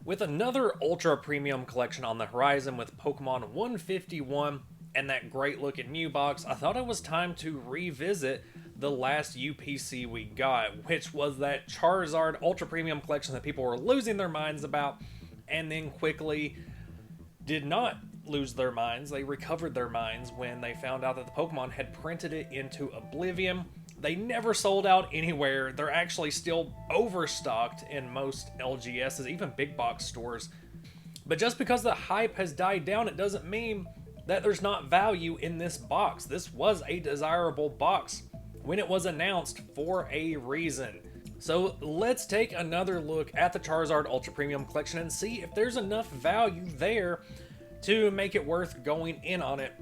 With another ultra premium collection on the horizon with Pokemon 151 and that great looking Mew box, I thought it was time to revisit the last UPC we got, which was that Charizard ultra premium collection that people were losing their minds about and then quickly did not lose their minds. They recovered their minds when they found out that the Pokemon had printed it into oblivion. They never sold out anywhere. They're actually still overstocked in most LGSs, even big box stores. But just because the hype has died down, it doesn't mean that there's not value in this box. This was a desirable box when it was announced for a reason. So let's take another look at the Charizard Ultra Premium Collection and see if there's enough value there to make it worth going in on it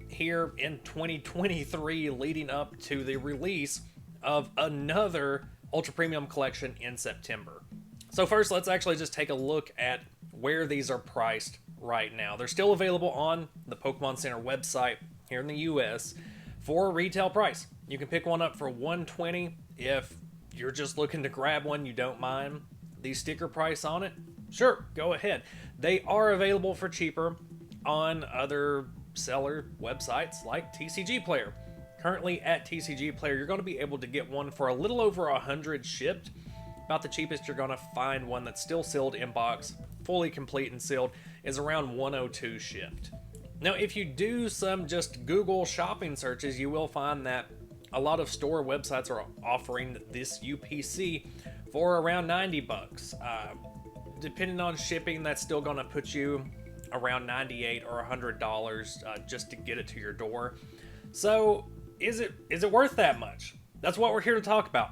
here in 2023 leading up to the release of another Ultra Premium Collection in September. So first, let's actually just take a look at where these are priced right now. They're still available on the Pokemon Center website here in the US for retail price. You can pick one up for $120 if you're just looking to grab one, you don't mind the sticker price on it. Sure, go ahead. They are available for cheaper on other seller websites like TCG Player. Currently at TCG Player, you're going to be able to get one for a little over 100 shipped. About the cheapest you're going to find one that's still sealed in box, fully complete and sealed, is around 102 shipped. Now, if you do some just Google shopping searches, you will find that a lot of store websites are offering this UPC for around 90 bucks. Depending on shipping, that's still going to put you around $98 or $100 just to get it to your door. So is it worth that much? That's what we're here to talk about.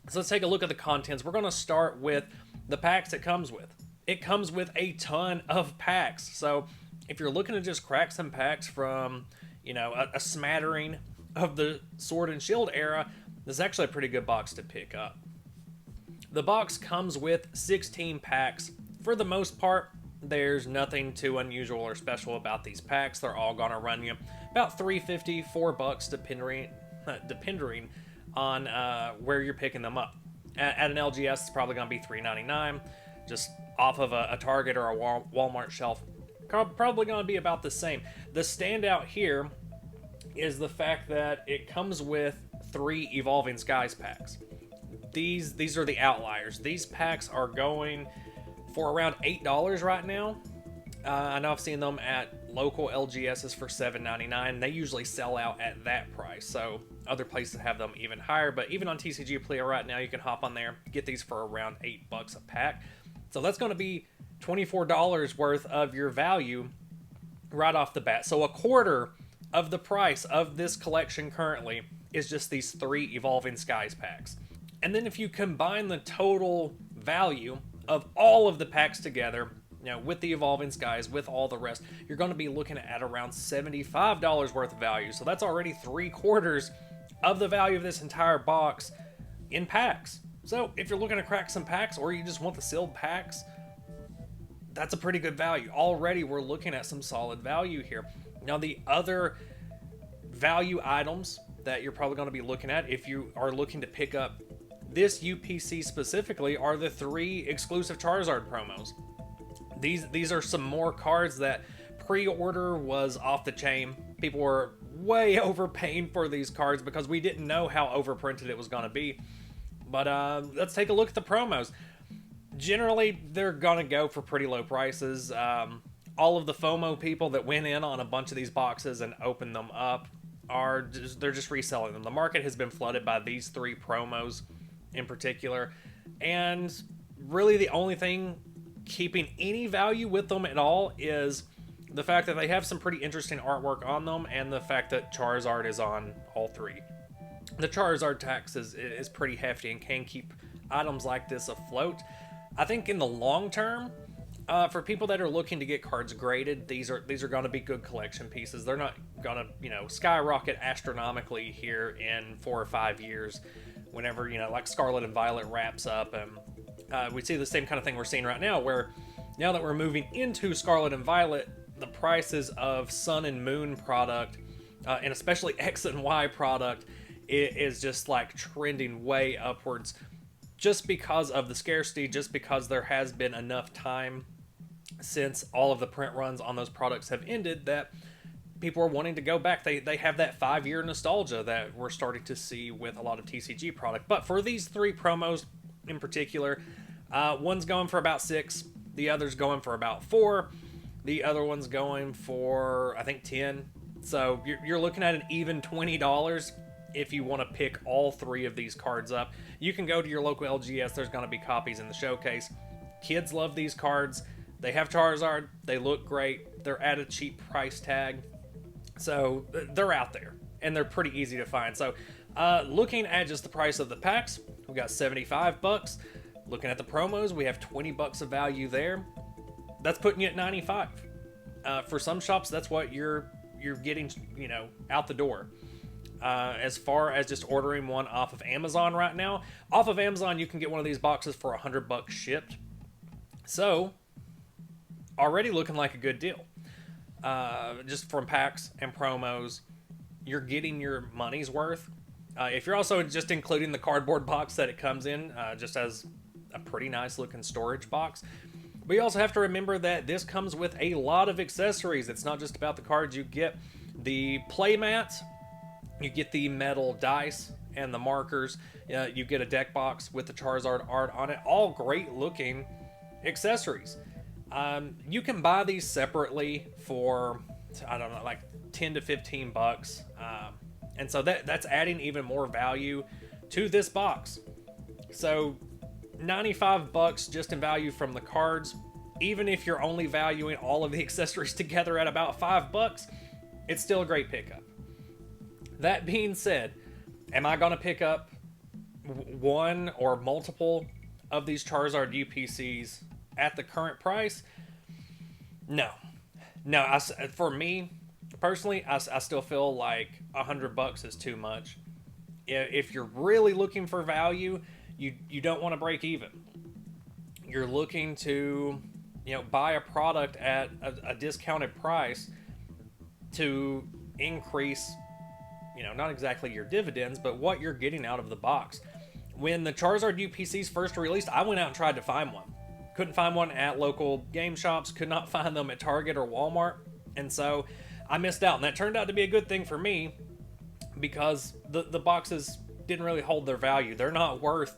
So let's take a look at the contents. We're going to start with the packs it comes with. It comes with a ton of packs. So if you're looking to just crack some packs from, a smattering of the Sword and Shield era, this is actually a pretty good box to pick up. The box comes with 16 packs. For the most part, there's nothing too unusual or special about these packs. They're all gonna run you about $3.50, $4 depending on where you're picking them up. At an LGS, it's probably gonna be $3.99, just off of a Target or a Walmart shelf. Probably gonna be about the same. The standout here is the fact that it comes with 3 Evolving Skies packs. These are the outliers. These packs are going for around $8 right now. I know I've seen them at local LGSs for $7.99. They usually sell out at that price, so other places have them even higher. But even on TCG Player right now, you can hop on there, get these for around $8 a pack. So that's going to be $24 worth of your value right off the bat. So a quarter of the price of this collection currently is just these 3 Evolving Skies packs. And then if you combine the total value of all of the packs together, with the Evolving Skies, with all the rest, you're going to be looking at around $75 worth of value. So that's already 3/4 of the value of this entire box in packs. So if you're looking to crack some packs, or you just want the sealed packs, that's a pretty good value. Already we're looking at some solid value here. Now, the other value items that you're probably going to be looking at if you are looking to pick up this UPC specifically are the 3 exclusive Charizard promos. These are some more cards that pre-order was off the chain. People were way overpaying for these cards because we didn't know how overprinted it was going to be. But let's take a look at the promos. Generally, they're going to go for pretty low prices. All of the FOMO people that went in on a bunch of these boxes and opened them up they're just reselling them. The market has been flooded by these 3 promos in particular, and really the only thing keeping any value with them at all is the fact that they have some pretty interesting artwork on them, and the fact that Charizard is on all 3. The Charizard tax is pretty hefty and can keep items like this afloat. I think in the long term, for people that are looking to get cards graded, these are going to be good collection pieces. They're not going to skyrocket astronomically here in 4 or 5 years whenever like Scarlet and Violet wraps up, and we see the same kind of thing we're seeing right now, where now that we're moving into Scarlet and Violet, the prices of Sun and Moon product, and especially X and Y product, is just like trending way upwards. just because of the scarcity, just because there has been enough time since all of the print runs on those products have ended that people are wanting to go back. They have that 5-year nostalgia that we're starting to see with a lot of TCG product. But for these 3 promos in particular, one's going for about $6, the other's going for about $4, the other one's going for, I think, $10. So you're looking at an even $20 if you want to pick all 3 of these cards up. You can go to your local LGS. There's going to be copies in the showcase. Kids love these cards. They have Charizard. They look great. They're at a cheap price tag. So they're out there, and they're pretty easy to find. So looking at just the price of the packs, we got $75. Looking at the promos, we have $20 of value there. That's putting you at $95. For some shops, that's what you're getting, out the door. As far as just ordering one off of Amazon right now, off of Amazon, you can get one of these boxes for $100 shipped. So already looking like a good deal. Just from packs and promos, you're getting your money's worth. If you're also just including the cardboard box that it comes in, just as a pretty nice looking storage box. But you also have to remember that this comes with a lot of accessories. It's not just about the cards. You get the playmat, you get the metal dice and the markers, you get a deck box with the Charizard art on it. All great looking accessories. You can buy these separately for, I don't know, like $10 to $15. And so that's adding even more value to this box. So $95 just in value from the cards. Even if you're only valuing all of the accessories together at about $5, it's still a great pickup. That being said, am I going to pick up one or multiple of these Charizard UPCs at the current price? No. For me personally, I still feel like $100 is too much. If you're really looking for value, you don't want to break even. You're looking to, buy a product at a discounted price to increase, not exactly your dividends, but what you're getting out of the box. When the Charizard UPCs first released, I went out and tried to find one. Couldn't find one at local game shops, could not find them at Target or Walmart, and so I missed out. And that turned out to be a good thing for me because the boxes didn't really hold their value. They're not worth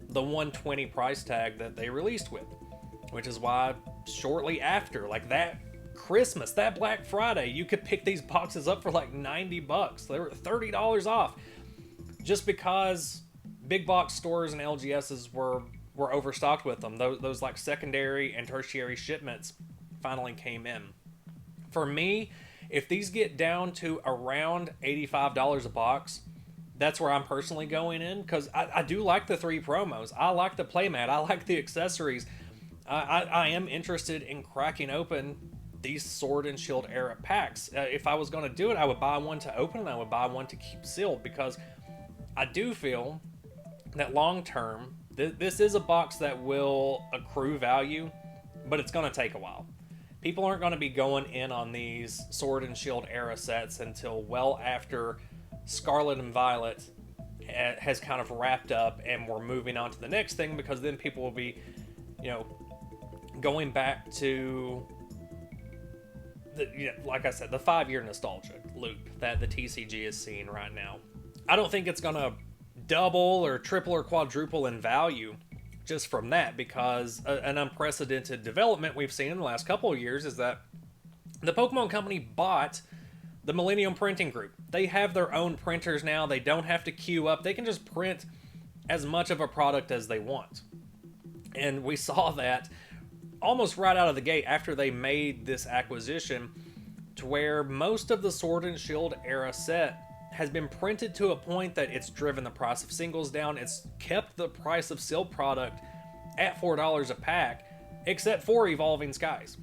the $120 price tag that they released with, which is why shortly after, like that Christmas, that Black Friday, you could pick these boxes up for like $90. They were $30 off just because big box stores and LGSs were overstocked with them. Those like secondary and tertiary shipments finally came in. For me, if these get down to around $85 a box, that's where I'm personally going in, because I do like the 3 promos. I like the playmat. I like the accessories. I am interested in cracking open these Sword and Shield era packs. If I was going to do it, I would buy one to open and I would buy one to keep sealed, because I do feel that long term, this is a box that will accrue value, but it's going to take a while. People aren't going to be going in on these Sword and Shield era sets until well after Scarlet and Violet has kind of wrapped up and we're moving on to the next thing, because then people will be, going back to like I said, the 5-year nostalgia loop that the TCG is seeing right now. I don't think it's going to double or triple or quadruple in value just from that, because an unprecedented development we've seen in the last couple of years is that the Pokemon Company bought the Millennium Printing Group. They have their own printers now. They don't have to queue up. They can just print as much of a product as they want. And we saw that almost right out of the gate after they made this acquisition, to where most of the Sword and Shield era set has been printed to a point that it's driven the price of singles down. It's kept the price of sealed product at $4 a pack, except for Evolving Skies.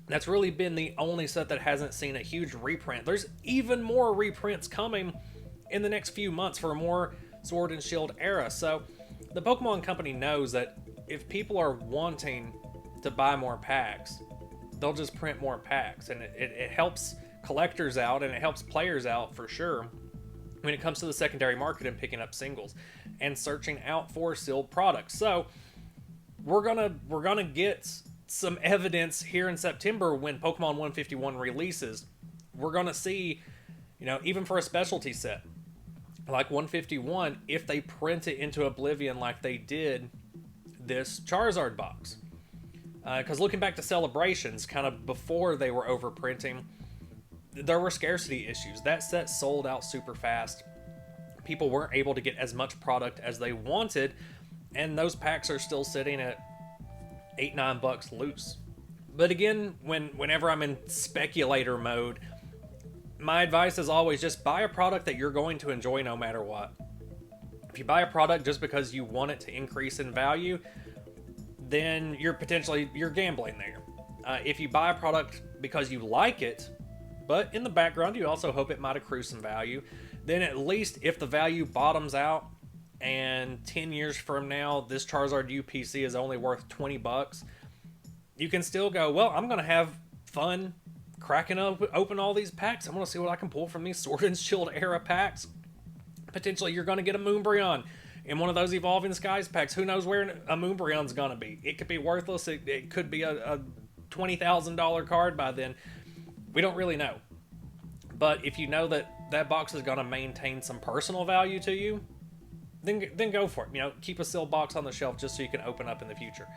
That's really been the only set that hasn't seen a huge reprint. There's even more reprints coming in the next few months for more Sword and Shield era. So the Pokemon Company knows that if people are wanting to buy more packs, they'll just print more packs, and it helps collectors out and it helps players out for sure. when it comes to the secondary market and picking up singles and searching out for sealed products. So we're gonna get some evidence here in September when Pokemon 151 releases. We're gonna see, even for a specialty set like 151, if they print it into Oblivion like they did this Charizard box. Because looking back to Celebrations, kind of before they were overprinting, there were scarcity issues. That set sold out super fast. People weren't able to get as much product as they wanted, and those packs are still sitting at $8-9 loose. But again, whenever I'm in speculator mode, my advice is always just buy a product that you're going to enjoy no matter what. If you buy a product just because you want it to increase in value, then you're gambling there. If you buy a product because you like it, but in the background you also hope it might accrue some value, then at least if the value bottoms out and 10 years from now this Charizard UPC is only worth $20, you can still go, well, I'm going to have fun cracking open all these packs. I'm going to see what I can pull from these Sword and Shield era packs. Potentially you're going to get a Moonbreon in one of those Evolving Skies packs. Who knows where a Moonbreon's going to be? It could be worthless. It could be a $20,000 card by then. We don't really know. But if you know that box is going to maintain some personal value to you, then go for it. Keep a sealed box on the shelf just so you can open up in the future.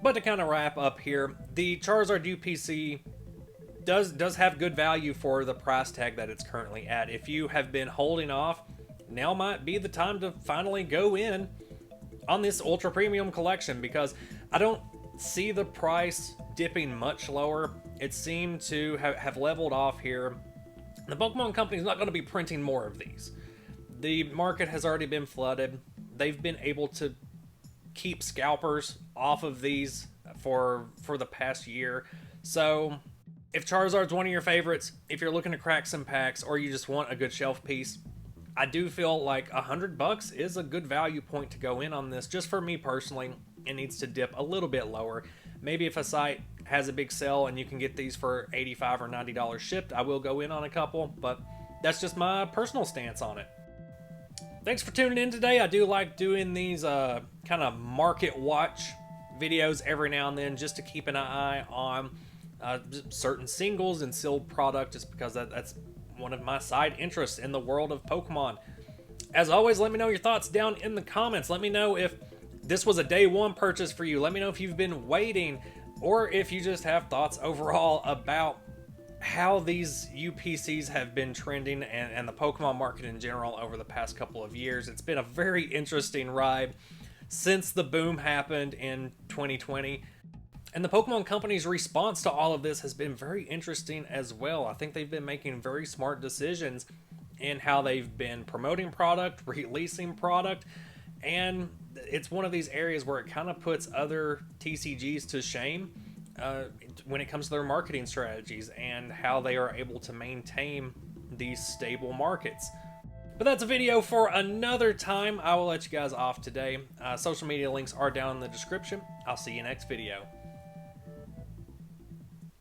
But to kind of wrap up here, the Charizard UPC does have good value for the price tag that it's currently at. If you have been holding off, now might be the time to finally go in on this ultra premium collection, because I don't see the price dipping much lower. It seemed to have leveled off here. The Pokemon Company is not going to be printing more of these. The market has already been flooded. They've been able to keep scalpers off of these for the past year. So if Charizard's one of your favorites, if you're looking to crack some packs, or you just want a good shelf piece, I do feel like $100 is a good value point to go in on this. Just for me personally, it needs to dip a little bit lower. Maybe if a site has a big sale and you can get these for $85 or $90 shipped, I will go in on a couple, but that's just my personal stance on it. Thanks for tuning in today. I do like doing these kind of market watch videos every now and then, just to keep an eye on certain singles and sealed product, just because that's one of my side interests in the world of Pokemon. As always, let me know your thoughts down in the comments. Let me know if this was a day one purchase for you. Let me know if you've been waiting, or if you just have thoughts overall about how these UPCs have been trending and the Pokemon market in general over the past couple of years. It's been a very interesting ride since the boom happened in 2020. And the Pokemon Company's response to all of this has been very interesting as well. I think they've been making very smart decisions in how they've been promoting product, releasing product, and it's one of these areas where it kind of puts other TCGs to shame when it comes to their marketing strategies and how they are able to maintain these stable markets. But that's a video for another time. I will let you guys off today. Social media links are down in the description. I'll see you next video.